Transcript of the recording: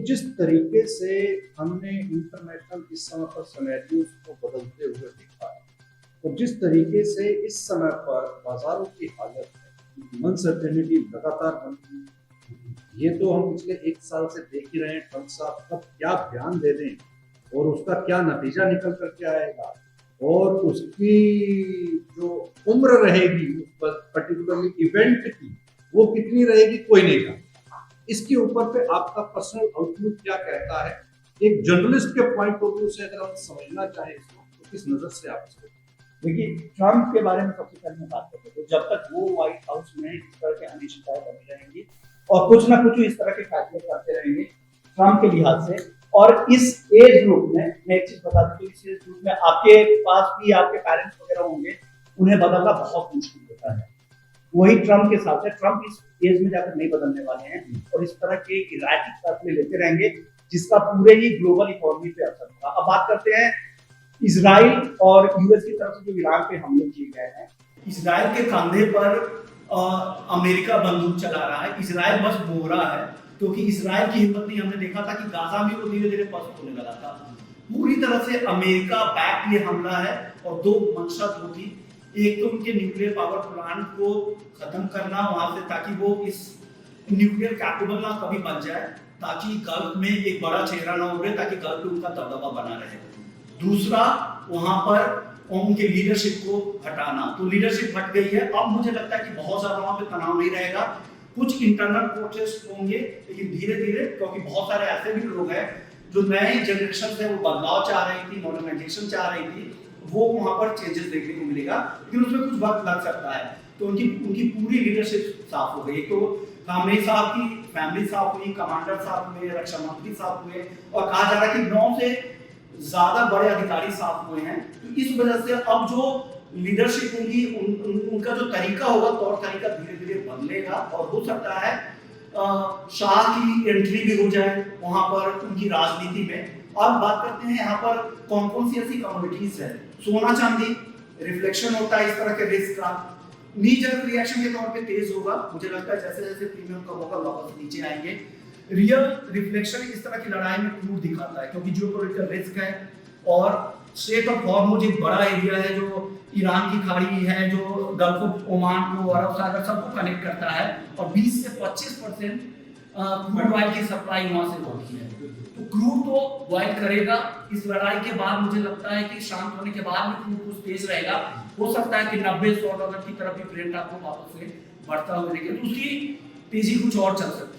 जिस तरीके से हमने इंटरनेशनल इस समय पर सिनेरियोस को बदलते हुए देखा है और जिस तरीके से इस समय पर बाजारों की हालत है, अनसर्टेनिटी लगातार बनती है। ये तो हम पिछले एक साल से देख ही रहे हैं। ट्रंप साहब कब क्या बयान दे दें और उसका क्या नतीजा निकल करके आएगा और उसकी जो उम्र रहेगी उस पर्टिकुलरली इवेंट की, वो कितनी रहेगी कोई नहीं जानता। इसके ऊपर पे आपका पर्सनल आउटलुक क्या कहता है? एक जर्नलिस्ट के पॉइंट ऑफ व्यू से अगर हम समझना चाहें इसको, तो किस नजर से आप इसको? देखिए, ट्रंप के बारे में सबसे पहले मैं बात करता हूँ। जब तक वो व्हाइट हाउस में इस तरह के अनिश्चितताएं बनी रहेंगी और कुछ ना कुछ इस तरह के फैसले करते रहेंगे ट्रंप के लिहाज से। और इस एज ग्रुप में मैं एक चीज बता दूं, इस एज ग्रुप में आपके पास भी आपके पेरेंट्स वगैरह होंगे, उन्हें बदलना बहुत मुश्किल होता है। वही ट्रंप के साथ है, ट्रंप इस एज में जाकर नहीं बदलने वाले हैं और इस तरह के इराटिक फैसले लेते रहेंगे जिसका पूरे ही ग्लोबल इकोनॉमी पे असर होगा। अब बात करते हैं इजराइल और यूएस की तरफ से जो ईरान पे हमले किए गए हैं। इजराइल के कंधे पर अमेरिका बंदूक चला रहा है, इजराइल बस बो रहा है, क्योंकि इजराइल की हिम्मत नहीं। हमने देखा था कि गाजा में वो धीरे धीरे पस्त होने लगा था। पूरी तरह से अमेरिका बैक ये हमला है और दो मंशा जो थी, एक तो उनके न्यूक्लियर पावर प्लांट को खत्म करना वहां से, ताकि वो इस न्यूक्लियर कैपेबल ना कभी बन जाए, ताकि गल्फ में एक बड़ा चेहरा ना उभरे, ताकि गल्फ में उनका दबदबा बना रहे। दूसरा, वहां पर उनके लीडरशिप को हटाना। तो लीडरशिप हट गई है। अब मुझे लगता है कि बहुत ज्यादा वहां पे तनाव नहीं रहेगा। कुछ इंटरनल प्रोटेस्ट होंगे, लेकिन धीरे धीरे, क्योंकि बहुत सारे ऐसे भी लोग हैं जो नए जनरेशन से वो बदलाव चाह रही थी, मॉडर्नाइजेशन चाह रही थी, वो वहां पर चेंजेस देखने को मिलेगा, लेकिन उसमें कुछ वक्त लग सकता है। तो उनकी उनकी पूरी लीडरशिप साफ हो गई। तो कामरे साहब की फैमिली साफ हुई, कमांडर साहब हुए, रक्षा मंत्री साफ हुए, और कहा जा रहा है कि 9 से ज्यादा बड़े अधिकारी साफ हुए हैं। तो इस वजह से अब जो लीडरशिप होगी, उनका जो तरीका होगा, तौर तरीका धीरे धीरे बदलेगा और हो सकता है शाह की एंट्री भी हो जाए वहां पर उनकी राजनीति में। और बात करते हैं यहाँ पर कौन कौन सी ऐसी कमोडिटीज है। सोना चांदी रिफ्लेक्शन होता है इस तरह के रिस्क का, नी जर्क रिएक्शन के तौर पे तेज होगा। मुझे लगता है जैसे जैसे प्रीमियम कम होगा वापस नीचे आएंगे। रियल रिफ्लेक्शन इस तरह की लड़ाई में क्रूड दिखाता है, क्योंकि जियोपॉलिटिकल रिस्क है और स्ट्रेट ऑफ हॉर्मुज एक बड़ा एरिया है जो ईरान की खाड़ी है, जो गल्फ ऑफ ओमान को, अरब सागर सबको कनेक्ट करता है, और 20 से 25% क्रूड ऑयल की सप्लाई वहां से होती है। तो क्रूड तो बॉयल करेगा। इस लड़ाई के बाद मुझे लगता है कि शांत होने के बाद भी क्रूड कुछ तेज रहेगा। हो सकता है कि $90-100 की तरफ भी ब्रेंट आपको वापस से बढ़ता हुआ दिखे, तो उसकी तेजी कुछ और चल सकती है।